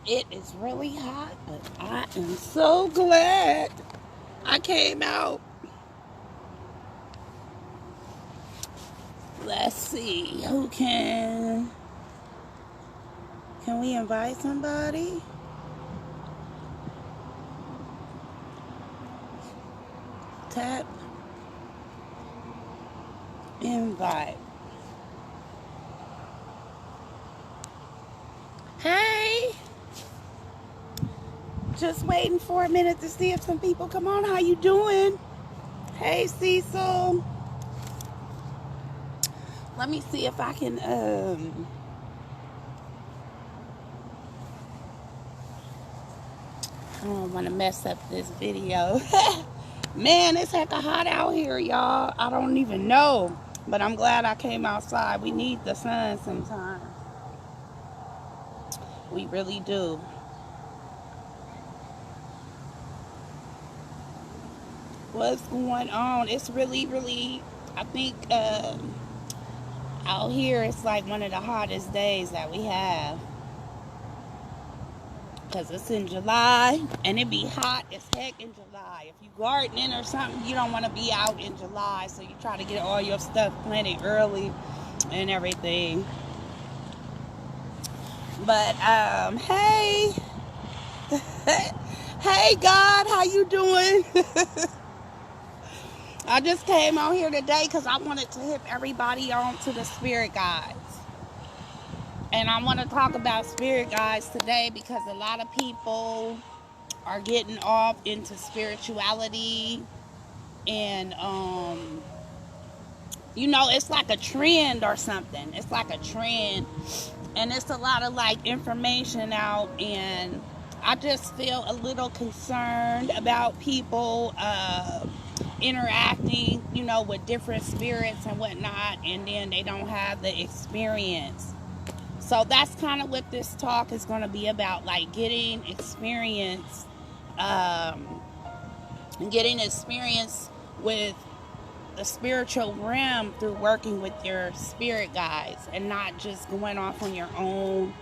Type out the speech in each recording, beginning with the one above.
It is really hot, but I am so glad I came out. Let's see who can we invite somebody? Tap invite. Hey, just waiting for a minute to see if some people come on. How you doing? Hey, Cecil. Let me see if I can I don't want to mess up this video. Man, it's hecka hot out here, y'all. I don't even know, but I'm glad I came outside. We need the sun sometimes. We really do. What's going on? It's really, I think out here it's like one of the hottest days that we have. Because it's in July, and it be hot as heck in July. If you gardening or something, you don't want to be out in July, so you try to get all your stuff planted early and everything. But, hey. Hey, God, how you doing? I just came out here today because I wanted to hip everybody on to the spirit guides. And I want to talk about spirit guides today because a lot of people are getting off into spirituality. And, it's like a trend or something. It's like a trend. And it's a lot of, like, information out. And I just feel a little concerned about people interacting, with different spirits and whatnot, and then they don't have the experience. So that's kind of what this talk is going to be about, like getting experience with the spiritual realm through working with your spirit guides and not just going off on your own,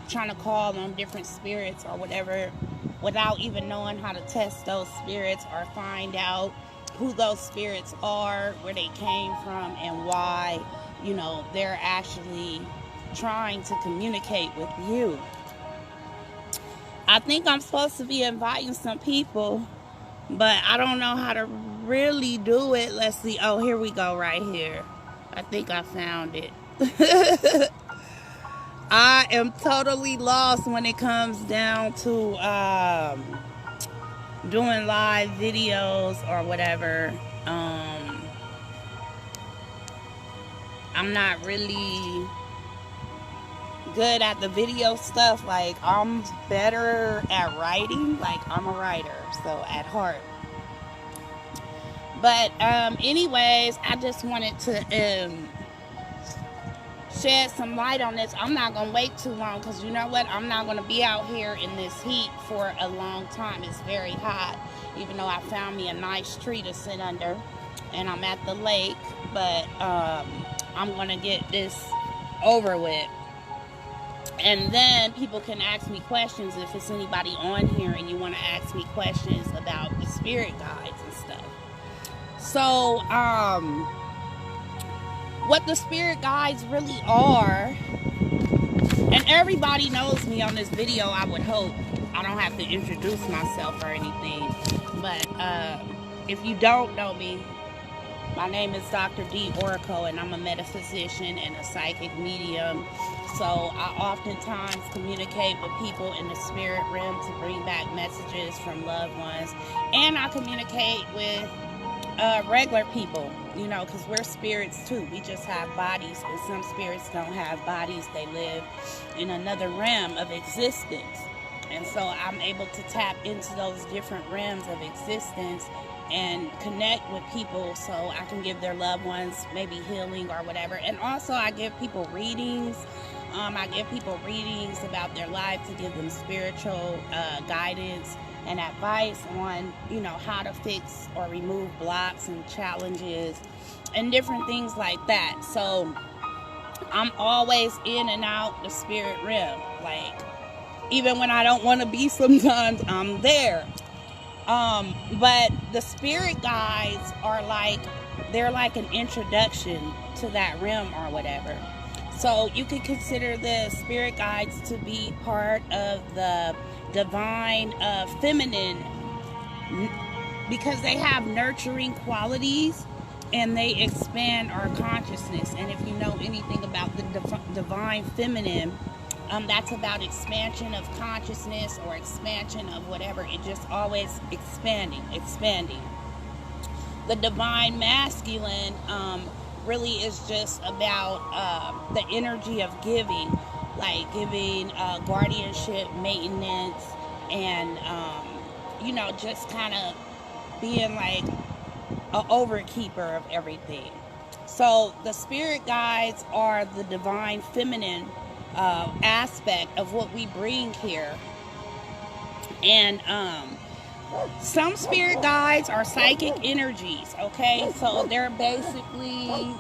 trying to call on different spirits or whatever without even knowing how to test those spirits or find out who those spirits are, where they came from, and why, they're actually trying to communicate with you. I think I'm supposed to be inviting some people, but I don't know how to really do it. Let's see. Oh, here we go right here. I think I found it. I am totally lost when it comes down to doing live videos or whatever. I'm not really good at the video stuff. Like, I'm better at writing. Like, I'm a writer, so at heart. But anyways, I just wanted to shed some light on this. I'm not gonna wait too long because you know what, I'm not gonna be out here in this heat for a long time. It's very hot, even though I found me a nice tree to sit under and I'm at the lake. But I'm gonna get this over with, and then people can ask me questions if it's anybody on here and you want to ask me questions about the spirit guides and stuff. So what the spirit guides really are, and everybody knows me on this video, I would hope. I don't have to introduce myself or anything, but if you don't know me, my name is Dr. D. Oracle, and I'm a metaphysician and a psychic medium. So I oftentimes communicate with people in the spirit realm to bring back messages from loved ones, and I communicate with regular people, because we're spirits too. We just have bodies, but some spirits don't have bodies. They live in another realm of existence. And so I'm able to tap into those different realms of existence and connect with people so I can give their loved ones maybe healing or whatever. And also I give people readings. I give people readings about their life to give them spiritual guidance and advice on, how to fix or remove blocks and challenges and different things like that. So I'm always in and out the spirit realm. Like, Even when I don't want to be, sometimes I'm there. But the spirit guides are like, they're like an introduction to that realm or whatever. So you could consider the spirit guides to be part of the divine feminine, because they have nurturing qualities and they expand our consciousness. And if you know anything about the divine feminine, that's about expansion of consciousness or expansion of whatever. It just always expanding. The divine masculine really is just about the energy of giving, like giving guardianship, maintenance, and you know, just kind of being like an overkeeper of everything. So the spirit guides are the divine feminine aspect of what we bring here. And some spirit guides are psychic energies, okay? So they're basically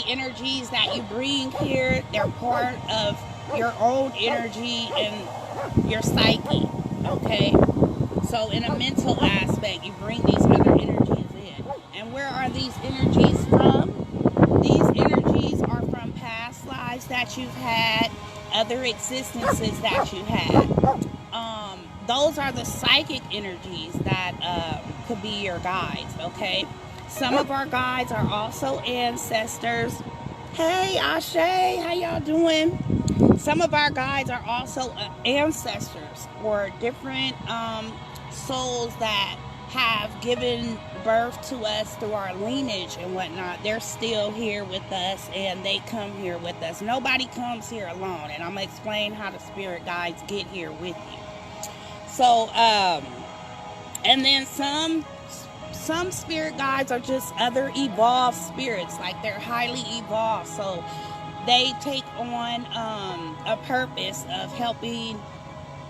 energies that you bring here. They're part of your own energy and your psyche, okay? So in a mental aspect, you bring these other energies in. And where are these energies from? These energies are from past lives that you've had, other existences that you had. Those are the psychic energies that could be your guides, okay? Some of our guides are also ancestors. Hey, Ashe, how y'all doing? Some of our guides are also ancestors, or different souls that have given birth to us through our lineage and whatnot. They're still here with us, and they come here with us. Nobody comes here alone, and I'm going to explain how the spirit guides get here with you. So, and then some spirit guides are just other evolved spirits, like they're highly evolved, so they take on a purpose of helping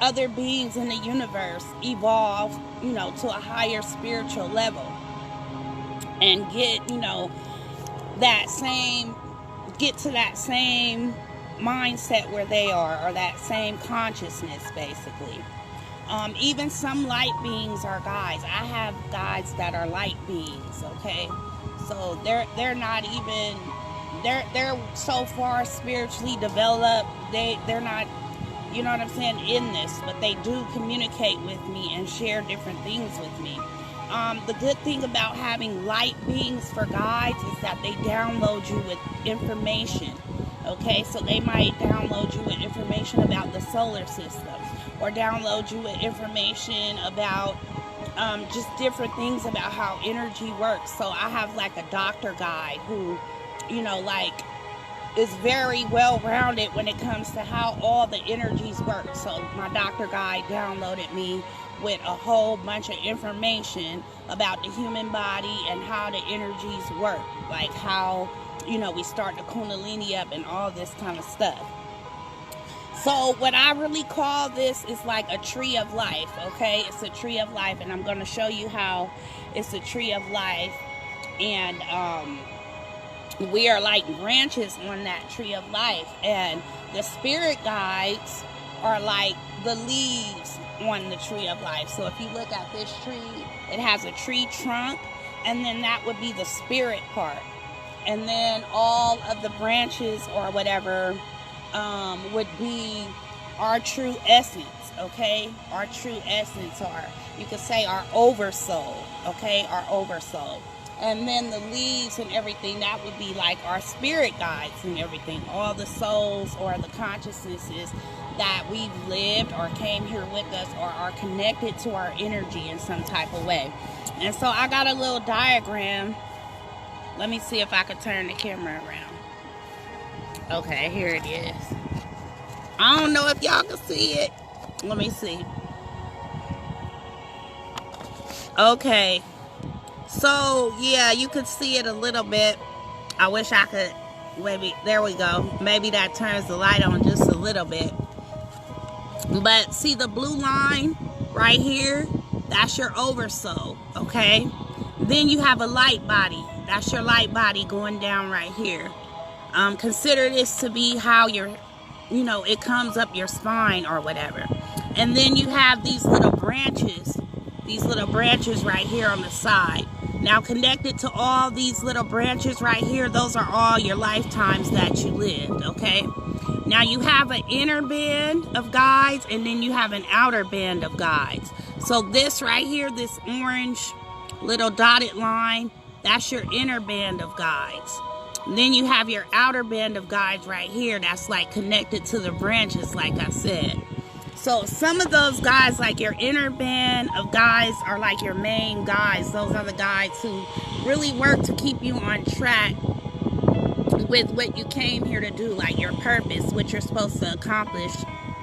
other beings in the universe evolve, you know, to a higher spiritual level, and get, you know, get to that same mindset where they are, or that same consciousness, basically. Even some light beings are guides. I have guides that are light beings, okay? So they're not even, they're so far spiritually developed, they're not, you know what I'm saying, in this, but they do communicate with me and share different things with me. The good thing about having light beings for guides is that they download you with information, okay? So they might download you with information about the solar system, or download you with information about just different things about how energy works. So I have like a doctor guide who, you know, like, is very well rounded when it comes to how all the energies work. So my doctor guide downloaded me with a whole bunch of information about the human body and how the energies work, like how, you know, we start the kundalini up and all this kind of stuff. So what I really call this is like a tree of life, okay? It's a tree of life, and I'm going to show you how it's a tree of life. And we are like branches on that tree of life. And the spirit guides are like the leaves on the tree of life. So if you look at this tree, it has a tree trunk, and then that would be the spirit part. And then all of the branches or whatever would be our true essence, okay? Our true essence, or you could say our oversoul, okay? Our oversoul. And then the leaves and everything, that would be like our spirit guides and everything. All the souls or the consciousnesses that we've lived or came here with us, or are connected to our energy in some type of way. And so I got a little diagram. Let me see if I could turn the camera around. Okay, here it is. I don't know if y'all can see it. Let me see. Okay. So, yeah, you could see it a little bit. I wish I could, maybe, there we go. Maybe that turns the light on just a little bit. But see the blue line right here? That's your oversoul, okay? Then you have a light body. That's your light body going down right here. Consider this to be how you're, it comes up your spine or whatever. And then you have these little branches right here on the side. Now, connected to all these little branches right here, those are all your lifetimes that you lived, okay? Now, you have an inner band of guides, and then you have an outer band of guides. So this right here, this orange little dotted line, that's your inner band of guides. And then you have your outer band of guides right here that's like connected to the branches, like I said. So some of those guides, like your inner band of guides, are like your main guides. Those are the guides who really work to keep you on track with what you came here to do, like your purpose, what you're supposed to accomplish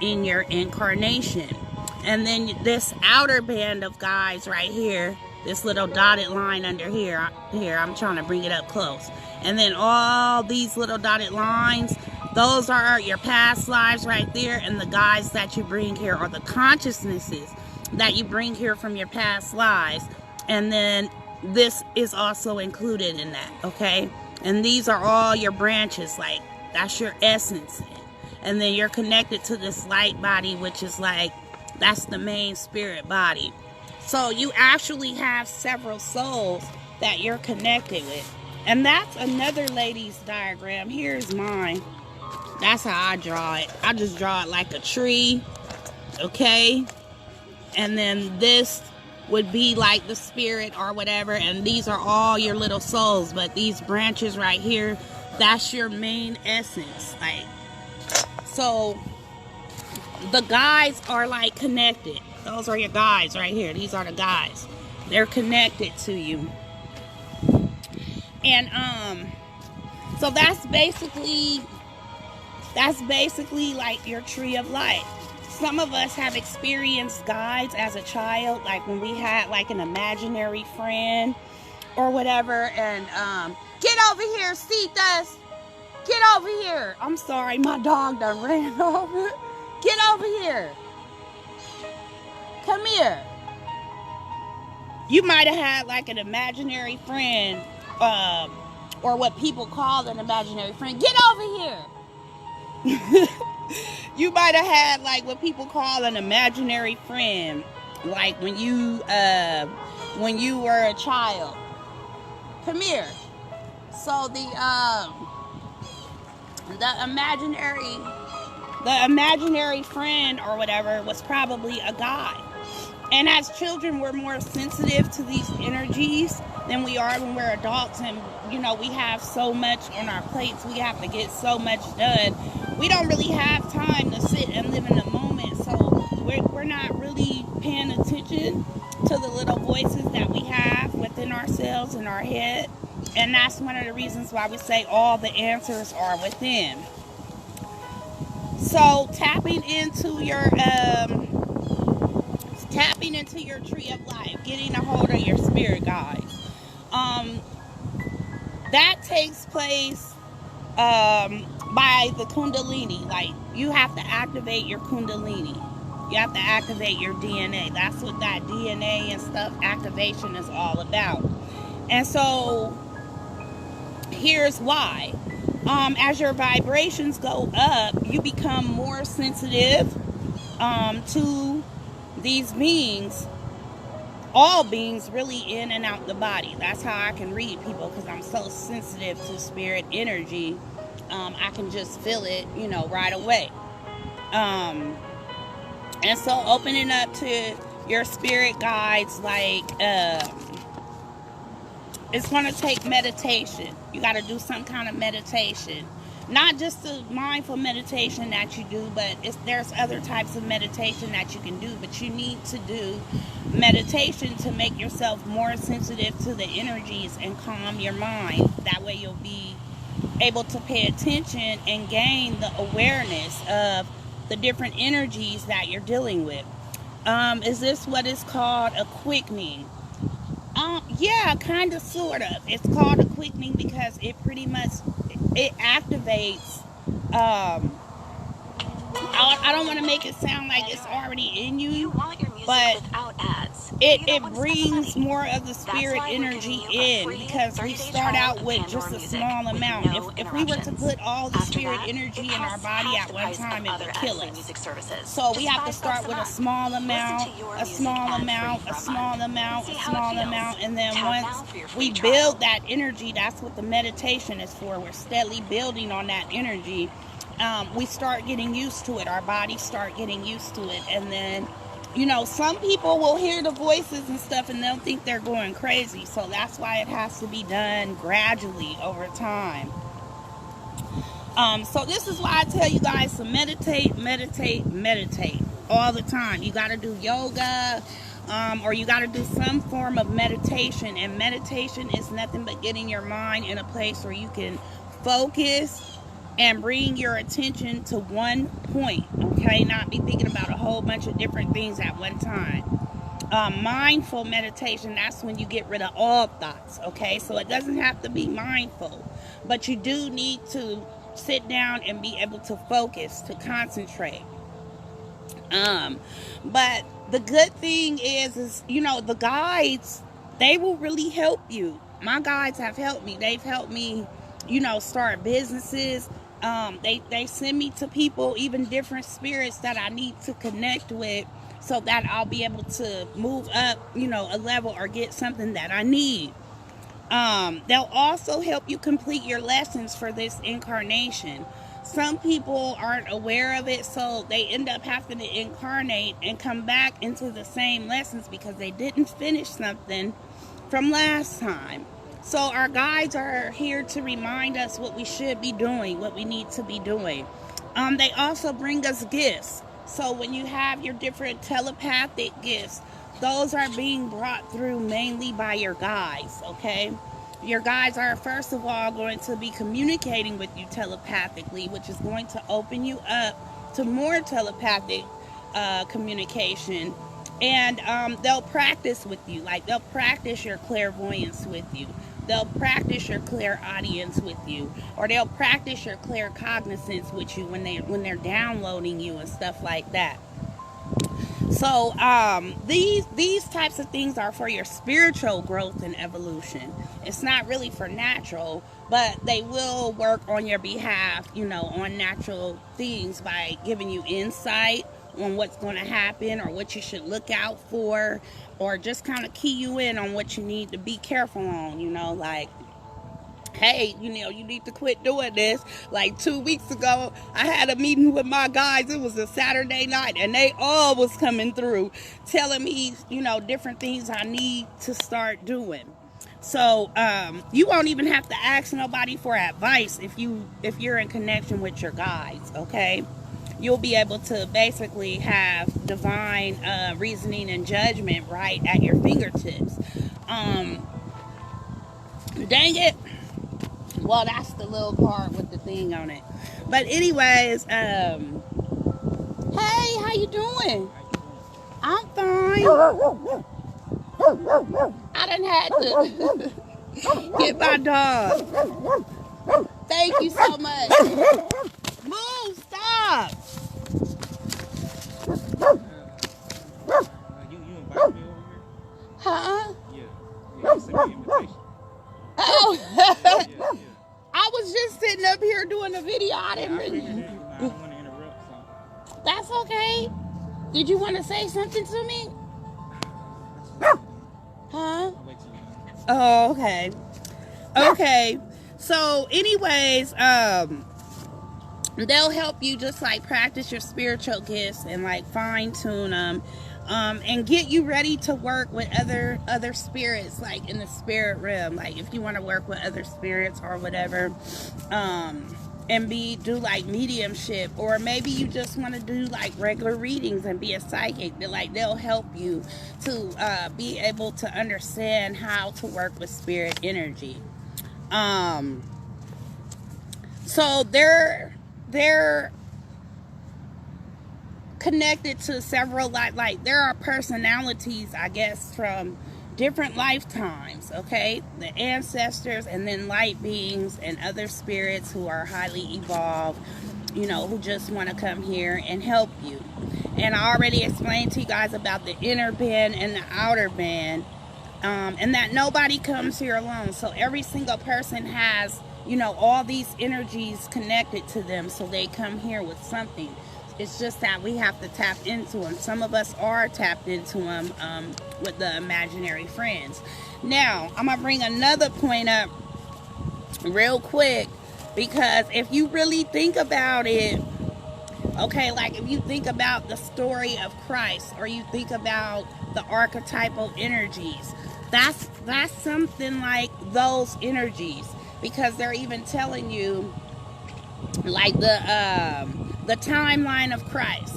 in your incarnation. And then this outer band of guides right here, this little dotted line under here, I'm trying to bring it up close. And then all these little dotted lines, those are your past lives right there, and the guides that you bring here are the consciousnesses that you bring here from your past lives. And then this is also included in that, okay? And these are all your branches, like that's your essence. And then you're connected to this light body, which is like, that's the main spirit body. So you actually have several souls that you're connected with. And that's another lady's diagram. Here's mine. That's how I draw it. I just draw it like a tree, okay? And then this would be like the spirit or whatever, and these are all your little souls. But these branches right here, that's your main essence. Like, so the guides are like connected. Those are your guides right here. These are the guides. They're connected to you. And so that's basically like your tree of life. Some of us have experienced guides as a child, like when we had like an imaginary friend or whatever. And get over here, Cetus. Get over here. I'm sorry, my dog done ran over. Get over here. Come here. You might have had like an imaginary friend, or what people call an imaginary friend. Get over here. You might have had like what people call an imaginary friend, like when you were a child. Come here. So the imaginary friend or whatever was probably a guide. And as children, we're more sensitive to these energies than we are when we're adults. And, we have so much on our plates. We have to get so much done. We don't really have time to sit and live in the moment. So we're not really paying attention to the little voices that we have within ourselves in our head. And that's one of the reasons why we say all the answers are within. So tapping into your tree of life, getting a hold of your spirit guides, that takes place by the Kundalini. Like, you have to activate your Kundalini. You have to activate your DNA. That's what that DNA and stuff activation is all about. And so here's why. As your vibrations go up, you become more sensitive to these beings, all beings really in and out the body. That's how I can read people, because I'm so sensitive to spirit energy. I can just feel it, right away. And so opening up to your spirit guides, like, it's going to take meditation. You got to do some kind of meditation. Not just the mindful meditation that you do, but there's other types of meditation that you can do. But you need to do meditation to make yourself more sensitive to the energies and calm your mind. That way you'll be able to pay attention and gain the awareness of the different energies that you're dealing with. Is this what is called a quickening? Yeah, kind of, sort of. It's called a quickening because it pretty much, it activates, I don't want to make it sound like it's already in you. but it brings more of the spirit energy in, because we start out with just a small amount. If we were to put all the spirit energy in our body at one time, it would kill us. So we have to start with a small amount, a small amount, a small amount, a small amount, and then once we build that energy, that's what the meditation is for. We're steadily building on that energy. We start getting used to it. Our bodies start getting used to it, and then, you know, some people will hear the voices and stuff and they'll think they're going crazy. So that's why it has to be done gradually over time. So this is why I tell you guys to meditate, meditate, meditate all the time. You got to do yoga, or you got to do some form of meditation. And meditation is nothing but getting your mind in a place where you can focus and bring your attention to one point, okay? Not be thinking about a whole bunch of different things at one time. Mindful meditation, that's when you get rid of all thoughts, okay? So it doesn't have to be mindful, but you do need to sit down and be able to focus, to concentrate. But the good thing is, you know, the guides, they will really help you. My guides have helped me. They've helped me, you know, start businesses. They send me to people, even different spirits that I need to connect with, so that I'll be able to move up, you know, a level or get something that I need. They'll also help you complete your lessons for this incarnation. Some people aren't aware of it, so they end up having to incarnate and come back into the same lessons because they didn't finish something from last time. So our guides are here to remind us what we should be doing, what we need to be doing. They also bring us gifts. So when you have your different telepathic gifts, those are being brought through mainly by your guides, okay? Your guides are, first of all, going to be communicating with you telepathically, which is going to open you up to more telepathic communication. And they'll practice with you. Like, they'll practice your clairvoyance with you. They'll practice your clairaudience with you, or they'll practice your claircognizance with you when they're downloading you and stuff like that. So these types of things are for your spiritual growth and evolution. It's not really for natural, but they will work on your behalf, you know, on natural things by giving you insight on what's going to happen or what you should look out for, or just kind of key you in on what you need to be careful on, you know, like, hey, you know, you need to quit doing this. Like 2 weeks ago, I had a meeting with my guys. It was a Saturday night, and they all was coming through telling me, you know, different things I need to start doing. So you won't even have to ask nobody for advice if you're in connection with your guides, okay? You'll be able to basically have divine reasoning and judgment right at your fingertips. Dang it. Well, that's the little part with the thing on it. But anyways, hey, how you doing? I'm fine. I done had to get my dog. Thank you so much. Move, stop. You invited me over here? Huh? Yeah. You sent me an invitation. Oh. Yeah. I was just sitting up here doing a video. I didn't I really. figured that. I don't want to interrupt, so. That's okay. Did you want to say something to me? Huh? I'll wait till you know. Oh, okay. Okay. So, anyways, they'll help you just like practice your spiritual gifts and like fine tune them, and get you ready to work with other spirits, like in the spirit realm. Like if you want to work with other spirits or whatever, and do like mediumship, or maybe you just want to do like regular readings and be a psychic. They'll help you to be able to understand how to work with spirit energy. So they're connected to several, like there are personalities, I guess, from different lifetimes, okay? The ancestors, and then light beings and other spirits who are highly evolved, you know, who just want to come here and help you. And I already explained to you guys about the inner band and the outer band, and that nobody comes here alone. So every single person has, you know, all these energies connected to them, so they come here with something. It's just that we have to tap into them. Some of us are tapped into them with the imaginary friends. Now, I'm going to bring another point up real quick, because if you really think about it, okay, like if you think about the story of Christ, or you think about the archetypal energies, that's something like those energies, because they're even telling you, like the timeline of Christ.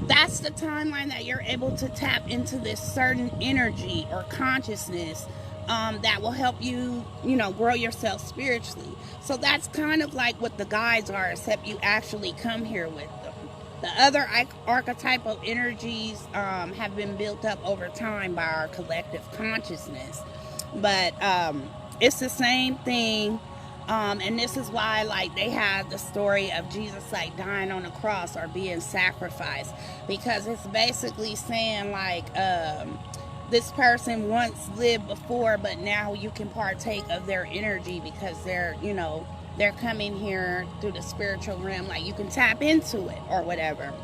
That's the timeline that you're able to tap into this certain energy or consciousness that will help you, you know, grow yourself spiritually. So that's kind of like what the guides are, except you actually come here with them. The other archetypal energies have been built up over time by our collective consciousness. But it's the same thing. And this is why, like, they had the story of Jesus, like, dying on the cross or being sacrificed, because it's basically saying, like, this person once lived before, but now you can partake of their energy, because they're, you know, they're coming here through the spiritual realm. Like, you can tap into it or whatever.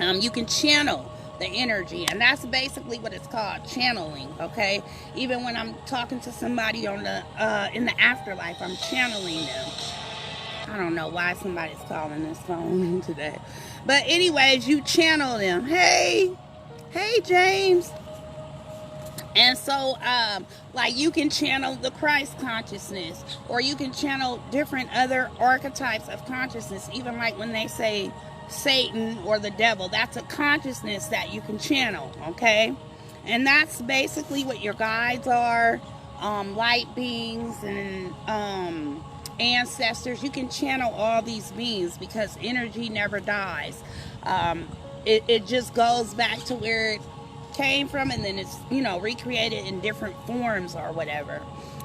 You can channel the energy, and that's basically what it's called, channeling. Okay, even when I'm talking to somebody on the in the afterlife, I'm channeling them. I don't know why somebody's calling this phone today, but anyways, you channel them. Hey James. And so like, you can channel the Christ consciousness, or you can channel different other archetypes of consciousness. Even like when they say Satan or the devil, that's a consciousness that you can channel. Okay, and that's basically what your guides are, light beings and ancestors. You can channel all these beings, because energy never dies. It just goes back to where it came from, and then it's, you know, recreated in different forms or whatever.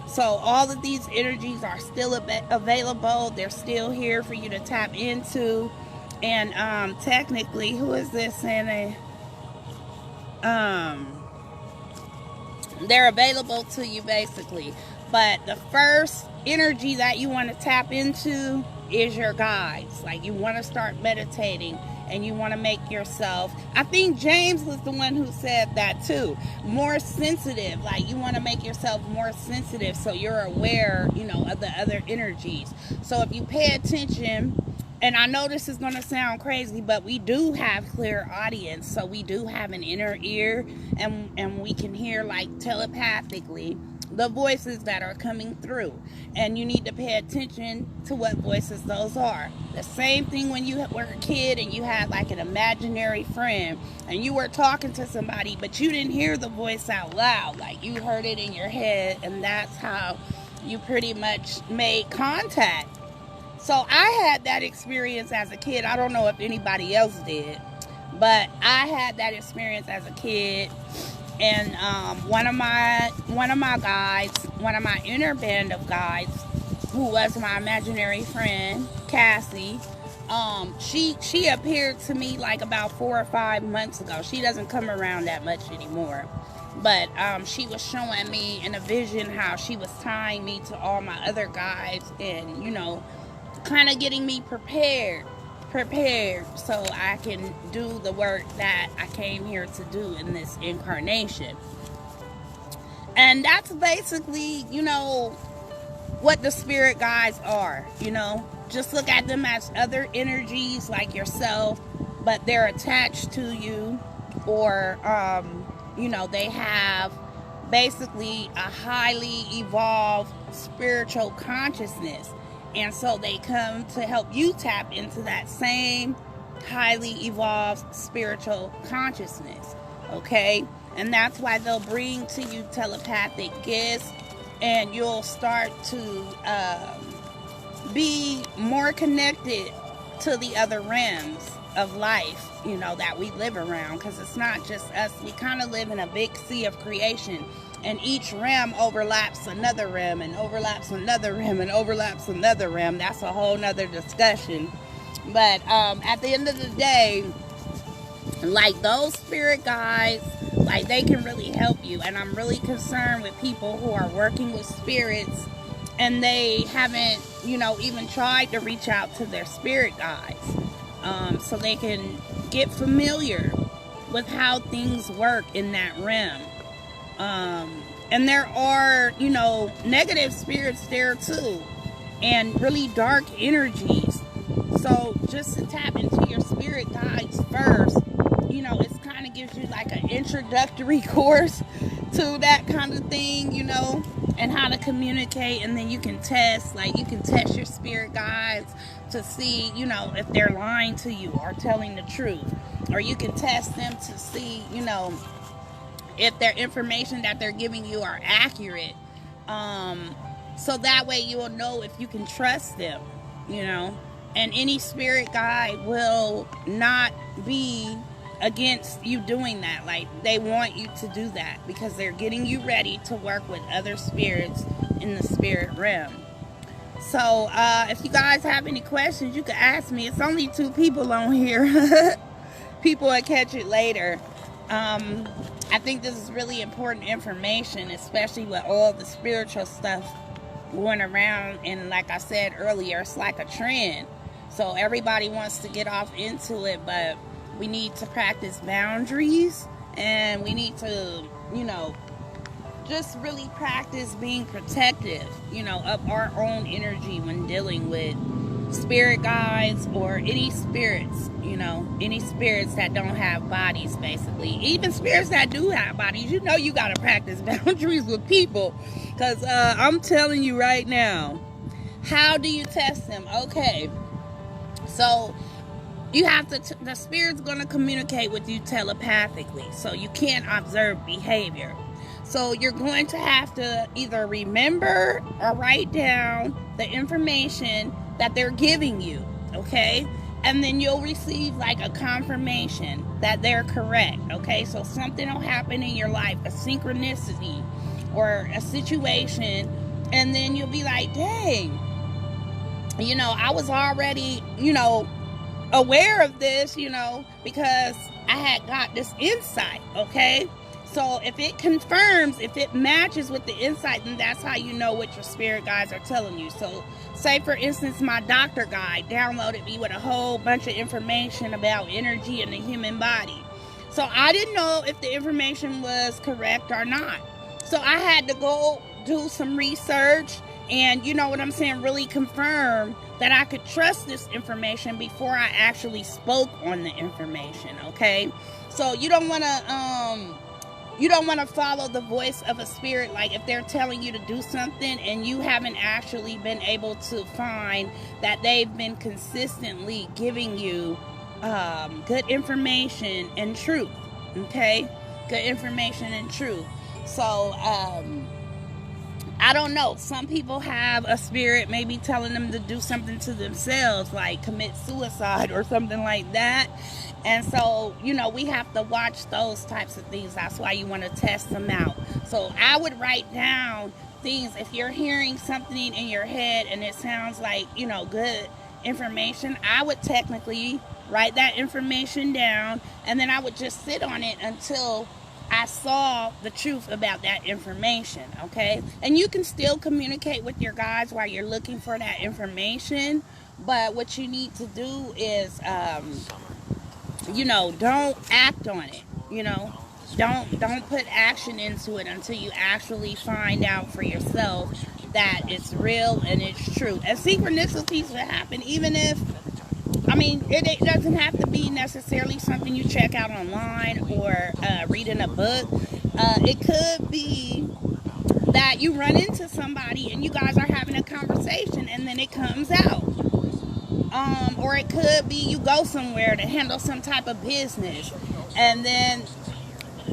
So all of these energies are still available. They're still here for you to tap into. And technically, who is this saying? They're available to you, basically. But the first energy that you want to tap into is your guides. Like, you want to start meditating, and you want to make yourself, I think James was the one who said that too, more sensitive. Like, you want to make yourself more sensitive, so you're aware, you know, of the other energies. So if you pay attention, and I know this is going to sound crazy, but we do have clear audience. So we do have an inner ear, and we can hear, like, telepathically the voices that are coming through. And you need to pay attention to what voices those are. The same thing when you were a kid and you had, like, an imaginary friend, and you were talking to somebody, but you didn't hear the voice out loud. Like, you heard it in your head, and that's how you pretty much made contact. So I had that experience as a kid. I don't know if anybody else did, but I had that experience as a kid. And one of my guides, one of my inner band of guides, who was my imaginary friend, Cassie, she appeared to me like about 4 or 5 months ago. She doesn't come around that much anymore. But she was showing me in a vision how she was tying me to all my other guides, and, you know, kind of getting me prepared so I can do the work that I came here to do in this incarnation. And that's basically, you know, what the spirit guides are. You know, just look at them as other energies like yourself, but they're attached to you, or you know, they have basically a highly evolved spiritual consciousness. And so they come to help you tap into that same highly evolved spiritual consciousness. Okay? And that's why they'll bring to you telepathic gifts, and you'll start to be more connected to the other realms of life, you know, that we live around. Because it's not just us. We kind of live in a big sea of creation. And each realm overlaps another realm, and overlaps another realm, and overlaps another realm. That's a whole nother discussion. But at the end of the day, like those spirit guides, like they can really help you. And I'm really concerned with people who are working with spirits and they haven't, you know, even tried to reach out to their spirit guides, so they can get familiar with how things work in that realm. And there are, you know, negative spirits there too, and really dark energies. So just to tap into your spirit guides first, you know, it kind of gives you like an introductory course to that kind of thing, you know, and how to communicate. And then you can test, like you can test your spirit guides to see, you know, if they're lying to you or telling the truth. Or you can test them to see, you know, if their information that they're giving you are accurate. So that way you will know if you can trust them, you know. And any spirit guide will not be against you doing that. Like, they want you to do that because they're getting you ready to work with other spirits in the spirit realm. So if you guys have any questions, you can ask me. It's only 2 people on here. People will catch it later. I think this is really important information, especially with all the spiritual stuff going around. And like I said earlier, it's like a trend. So everybody wants to get off into it, but we need to practice boundaries, and we need to, you know, just really practice being protective, you know, of our own energy when dealing with spirit guides or any spirits, you know, any spirits that don't have bodies, basically. Even spirits that do have bodies, you know, you got to practice boundaries with people, because I'm telling you right now, how do you test them? Okay, so you have to, the spirit's going to communicate with you telepathically, so you can't observe behavior. So you're going to have to either remember or write down the information that they're giving you, okay? And then you'll receive like a confirmation that they're correct, okay? So something will happen in your life, a synchronicity or a situation, and then you'll be like, dang, you know, I was already, you know, aware of this, you know, because I had got this insight, okay? So if it confirms, if it matches with the insight, then that's how you know what your spirit guides are telling you. So say, for instance, my doctor guide downloaded me with a whole bunch of information about energy in the human body. So I didn't know if the information was correct or not. So I had to go do some research and, you know what I'm saying, really confirm that I could trust this information before I actually spoke on the information, okay? So you don't want to follow the voice of a spirit. Like, if they're telling you to do something and you haven't actually been able to find that they've been consistently giving you good information and truth, okay? Good information and truth. So, I don't know. Some people have a spirit maybe telling them to do something to themselves, like commit suicide or something like that. And so, you know, we have to watch those types of things. That's why you want to test them out. So I would write down things. If you're hearing something in your head and it sounds like, you know, good information, I would technically write that information down, and then I would just sit on it until I saw the truth about that information, okay? And you can still communicate with your guides while you're looking for that information, but what you need to do is, you know, don't act on it, you know? Don't put action into it until you actually find out for yourself that it's real and it's true. And synchronicities will happen even if, I mean, it doesn't have to be necessarily something you check out online or read in a book. It could be that you run into somebody and you guys are having a conversation and then it comes out. Or it could be you go somewhere to handle some type of business and then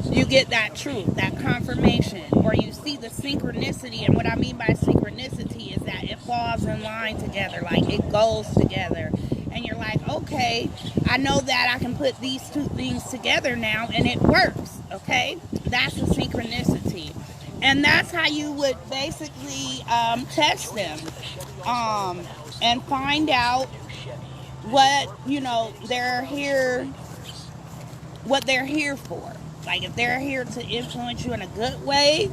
you get that truth, that confirmation, or you see the synchronicity. And what I mean by synchronicity is that it falls in line together, like it goes together. And you're like, okay, I know that I can put these two things together now and it works, okay? That's a synchronicity. And that's how you would basically test them and find out what, you know, they're here what they're here for. Like if they're here to influence you in a good way,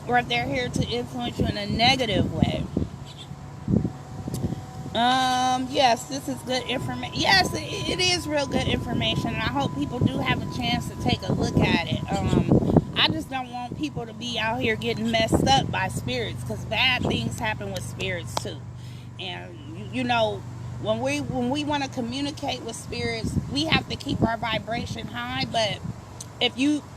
or if they're here to influence you in a negative way. Yes, this is good information. Yes, it is real good information, and I hope people do have a chance to take a look at it. I just don't want people to be out here getting messed up by spirits, because bad things happen with spirits too. And you know, when we want to communicate with spirits, we have to keep our vibration high. But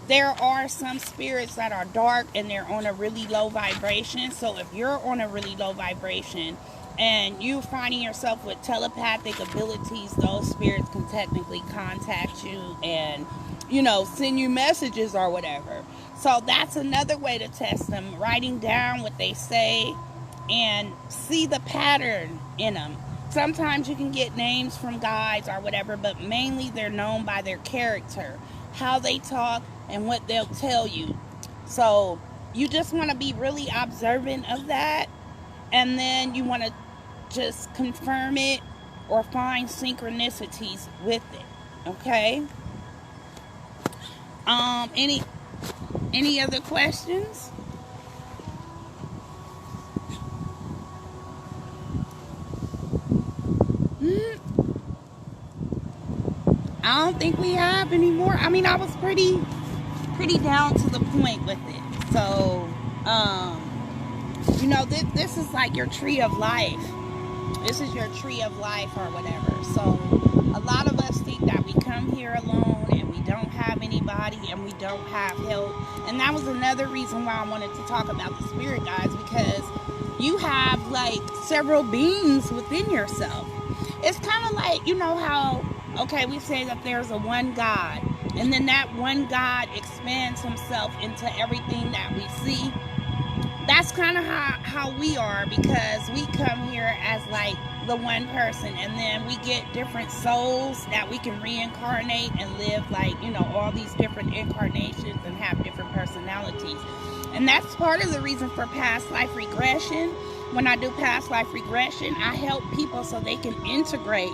there are some spirits that are dark and they're on a really low vibration. So if you're on a really low vibration and you finding yourself with telepathic abilities, those spirits can technically contact you and, you know, send you messages or whatever. So that's another way to test them, writing down what they say and see the pattern in them. Sometimes you can get names from guides or whatever, but mainly they're known by their character, how they talk, and what they'll tell you. So you just want to be really observant of that, and then you want to just confirm it or find synchronicities with it. Okay? Any other questions? I don't think we have anymore. I mean, I was pretty down to the point with it. So, you know, this is like your tree of life. This is your tree of life or whatever. So, a lot of us think that we come here alone and we don't have anybody and we don't have help. And that was another reason why I wanted to talk about the spirit guides, because you have like several beings within yourself. It's kind of like, you know how, okay, we say that there's a one God, and then that one God expands himself into everything that we see. That's kind of how we are, because we come here as like the one person, and then we get different souls that we can reincarnate and live like, you know, all these different incarnations and have different personalities. And that's part of the reason for past life regression. When I do past life regression, I help people so they can integrate,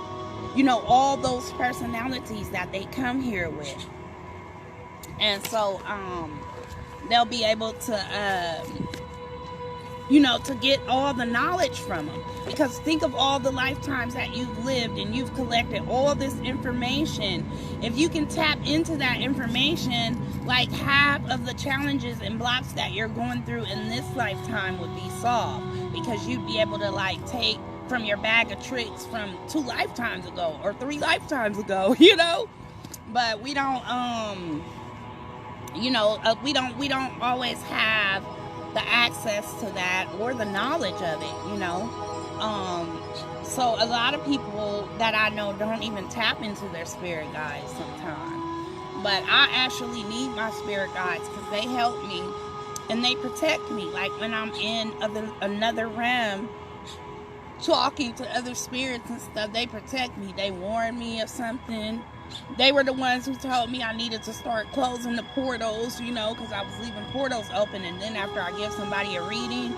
you know, all those personalities that they come here with. And so they'll be able to, you know, to get all the knowledge from them. Because think of all the lifetimes that you've lived and you've collected all this information. If you can tap into that information, like half of the challenges and blocks that you're going through in this lifetime would be solved. Because you'd be able to like take from your bag of tricks from 2 lifetimes ago or 3 lifetimes ago, you know. But we don't, you know, we don't always have the access to that or the knowledge of it, you know. So a lot of people that I know don't even tap into their spirit guides sometimes. But I actually need my spirit guides because they help me and they protect me. Like when I'm in another realm talking to other spirits and stuff, they protect me. They warn me of something. They were the ones who told me I needed to start closing the portals, you know, because I was leaving portals open. And then after I give somebody a reading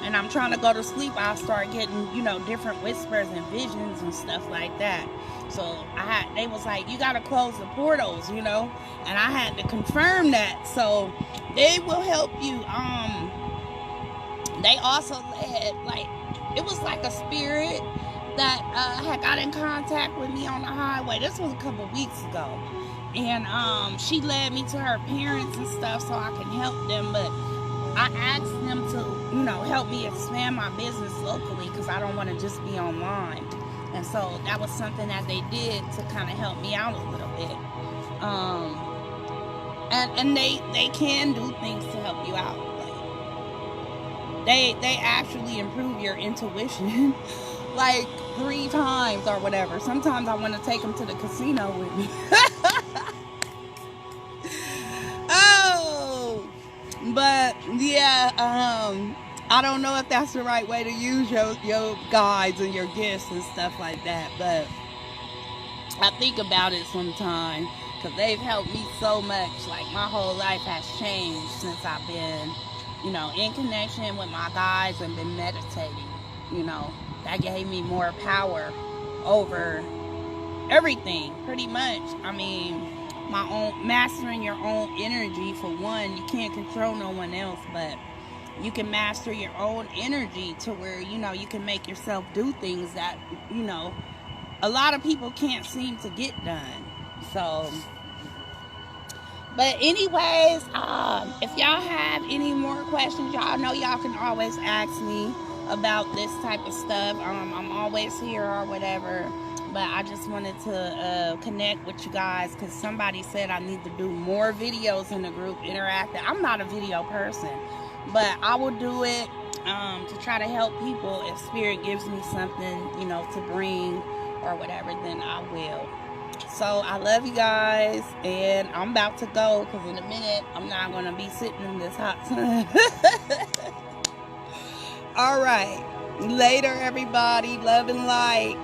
and I'm trying to go to sleep, I'll start getting, you know, different whispers and visions and stuff like that. So they was like, you got to close the portals, you know, and I had to confirm that. So they will help you. They also led, like, it was like a spirit that had got in contact with me on the highway. This was a couple weeks ago. And she led me to her parents and stuff so I can help them. But I asked them to, you know, help me expand my business locally because I don't want to just be online. And so that was something that they did to kind of help me out a little bit. And they can do things to help you out. Like, they actually improve your intuition like 3 times or whatever. Sometimes I want to take them to the casino with me. Oh, but yeah, I don't know if that's the right way to use your guides and your gifts and stuff like that, but I think about it sometimes because they've helped me so much. Like my whole life has changed since I've been, you know, in connection with my guides and been meditating. You know, that gave me more power over everything, pretty much. I mean, mastering your own energy. For one, you can't control no one else, but you can master your own energy to where, you know, you can make yourself do things that, you know, a lot of people can't seem to get done. So, but anyways, if y'all have any more questions, y'all know y'all can always ask me about this type of stuff. I'm always here or whatever. But I just wanted to connect with you guys because somebody said I need to do more videos in the group interactive. I'm not a video person, but I will do it to try to help people. If Spirit gives me something, you know, to bring or whatever, then I will. So I love you guys, and I'm about to go because in a minute I'm not going to be sitting in this hot sun. All right. Later, everybody. Love and light.